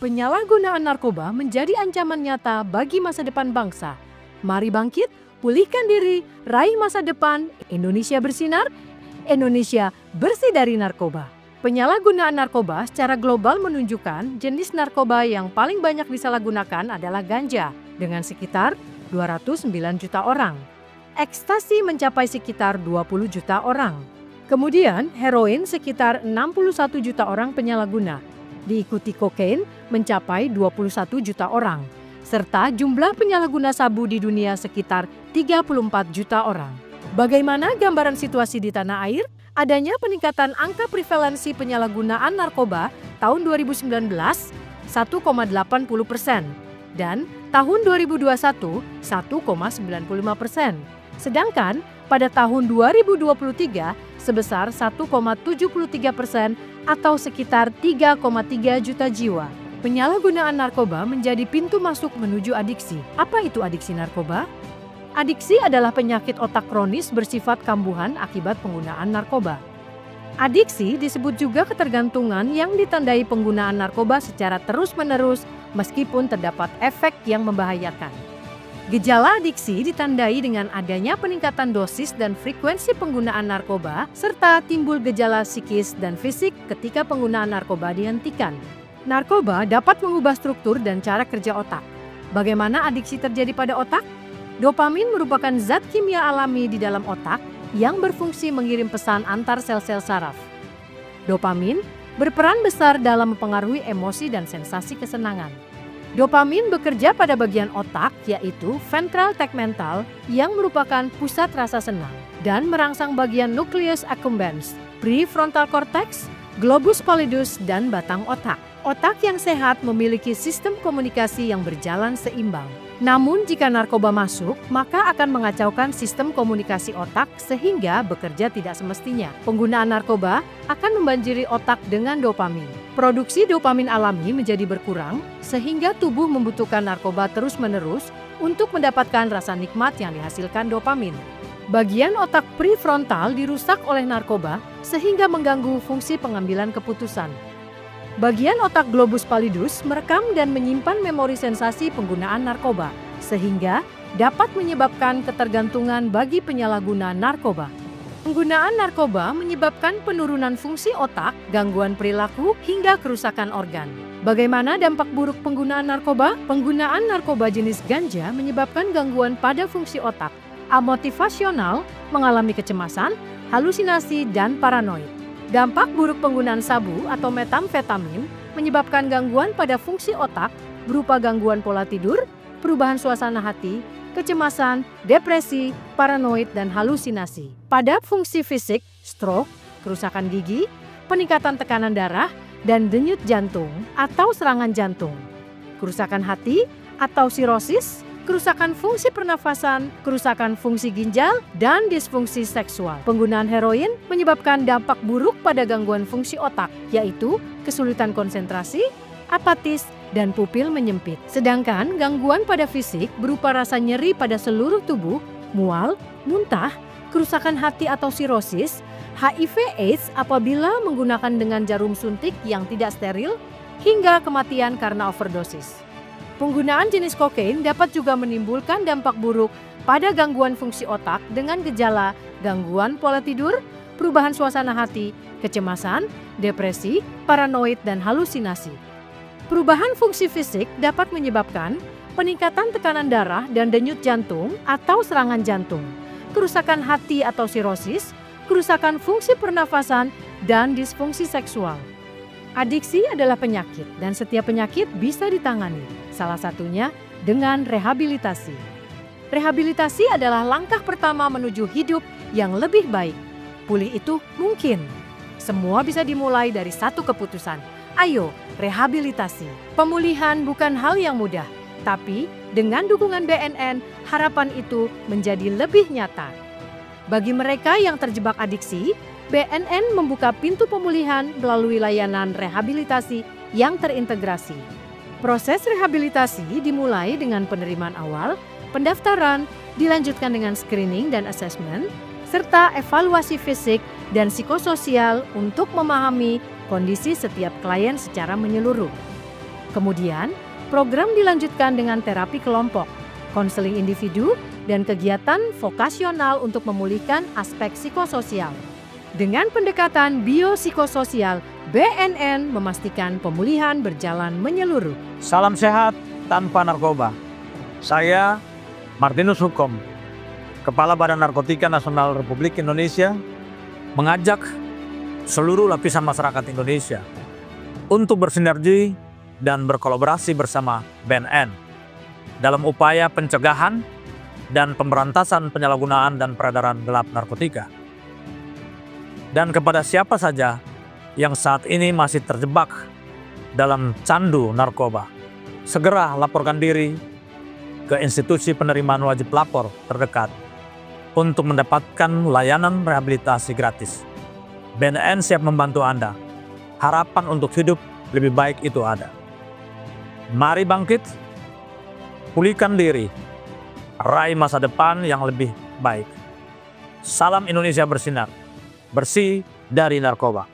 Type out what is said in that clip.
Penyalahgunaan narkoba menjadi ancaman nyata bagi masa depan bangsa. Mari bangkit, pulihkan diri, raih masa depan, Indonesia bersinar, Indonesia bersih dari narkoba. Penyalahgunaan narkoba secara global menunjukkan jenis narkoba yang paling banyak disalahgunakan adalah ganja dengan sekitar 209 juta orang. Ekstasi mencapai sekitar 20 juta orang. Kemudian heroin sekitar 61 juta orang penyalahguna. Diikuti kokain mencapai 21 juta orang. Serta jumlah penyalahguna sabu di dunia sekitar 34 juta orang. Bagaimana gambaran situasi di tanah air? Adanya peningkatan angka prevalensi penyalahgunaan narkoba tahun 2019 1,80% dan tahun 2021 1,95%. Sedangkan pada tahun 2023 sebesar 1,73% atau sekitar 3,3 juta jiwa. Penyalahgunaan narkoba menjadi pintu masuk menuju adiksi. Apa itu adiksi narkoba? Adiksi adalah penyakit otak kronis bersifat kambuhan akibat penggunaan narkoba. Adiksi disebut juga ketergantungan yang ditandai penggunaan narkoba secara terus-menerus meskipun terdapat efek yang membahayakan. Gejala adiksi ditandai dengan adanya peningkatan dosis dan frekuensi penggunaan narkoba serta timbul gejala psikis dan fisik ketika penggunaan narkoba dihentikan. Narkoba dapat mengubah struktur dan cara kerja otak. Bagaimana adiksi terjadi pada otak? Dopamin merupakan zat kimia alami di dalam otak yang berfungsi mengirim pesan antar sel-sel saraf. Dopamin berperan besar dalam mempengaruhi emosi dan sensasi kesenangan. Dopamin bekerja pada bagian otak yaitu ventral tegmental yang merupakan pusat rasa senang dan merangsang bagian nucleus accumbens, prefrontal cortex, globus pallidus, dan batang otak. Otak yang sehat memiliki sistem komunikasi yang berjalan seimbang. Namun jika narkoba masuk, maka akan mengacaukan sistem komunikasi otak sehingga bekerja tidak semestinya. Penggunaan narkoba akan membanjiri otak dengan dopamin. Produksi dopamin alami menjadi berkurang sehingga tubuh membutuhkan narkoba terus-menerus untuk mendapatkan rasa nikmat yang dihasilkan dopamin. Bagian otak prefrontal dirusak oleh narkoba sehingga mengganggu fungsi pengambilan keputusan. Bagian otak globus pallidus merekam dan menyimpan memori sensasi penggunaan narkoba, sehingga dapat menyebabkan ketergantungan bagi penyalahguna narkoba. Penggunaan narkoba menyebabkan penurunan fungsi otak, gangguan perilaku, hingga kerusakan organ. Bagaimana dampak buruk penggunaan narkoba? Penggunaan narkoba jenis ganja menyebabkan gangguan pada fungsi otak, amotivasional, mengalami kecemasan, halusinasi, dan paranoid. Dampak buruk penggunaan sabu atau metamfetamin menyebabkan gangguan pada fungsi otak berupa gangguan pola tidur, perubahan suasana hati, kecemasan, depresi, paranoid, dan halusinasi. Pada fungsi fisik, stroke, kerusakan gigi, peningkatan tekanan darah, dan denyut jantung atau serangan jantung. Kerusakan hati atau sirosis, kerusakan fungsi pernafasan, kerusakan fungsi ginjal, dan disfungsi seksual. Penggunaan heroin menyebabkan dampak buruk pada gangguan fungsi otak, yaitu kesulitan konsentrasi, apatis, dan pupil menyempit. Sedangkan gangguan pada fisik berupa rasa nyeri pada seluruh tubuh, mual, muntah, kerusakan hati atau sirosis, HIV/AIDS apabila menggunakan dengan jarum suntik yang tidak steril, hingga kematian karena overdosis. Penggunaan jenis kokain dapat juga menimbulkan dampak buruk pada gangguan fungsi otak dengan gejala gangguan pola tidur, perubahan suasana hati, kecemasan, depresi, paranoid, dan halusinasi. Perubahan fungsi fisik dapat menyebabkan peningkatan tekanan darah dan denyut jantung atau serangan jantung, kerusakan hati atau sirosis, kerusakan fungsi pernafasan, dan disfungsi seksual. Adiksi adalah penyakit dan setiap penyakit bisa ditangani, salah satunya dengan rehabilitasi. Rehabilitasi adalah langkah pertama menuju hidup yang lebih baik. Pulih itu mungkin. Semua bisa dimulai dari satu keputusan. Ayo, rehabilitasi. Pemulihan bukan hal yang mudah, tapi dengan dukungan BNN, harapan itu menjadi lebih nyata. Bagi mereka yang terjebak adiksi, BNN membuka pintu pemulihan melalui layanan rehabilitasi yang terintegrasi. Proses rehabilitasi dimulai dengan penerimaan awal, pendaftaran, dilanjutkan dengan screening dan assessment, serta evaluasi fisik dan psikososial untuk memahami kondisi setiap klien secara menyeluruh. Kemudian, program dilanjutkan dengan terapi kelompok, konseling individu, dan kegiatan vokasional untuk memulihkan aspek psikososial. Dengan pendekatan biopsikososial, BNN memastikan pemulihan berjalan menyeluruh. Salam sehat tanpa narkoba. Saya Martinus Hukom, Kepala Badan Narkotika Nasional Republik Indonesia, mengajak seluruh lapisan masyarakat Indonesia untuk bersinergi dan berkolaborasi bersama BNN dalam upaya pencegahan dan pemberantasan penyalahgunaan dan peredaran gelap narkotika. Dan kepada siapa saja yang saat ini masih terjebak dalam candu narkoba, segera laporkan diri ke institusi penerimaan wajib lapor terdekat untuk mendapatkan layanan rehabilitasi gratis. BNN siap membantu Anda. Harapan untuk hidup lebih baik itu ada. Mari bangkit, pulihkan diri, raih masa depan yang lebih baik. Salam Indonesia bersinar, bersih dari narkoba.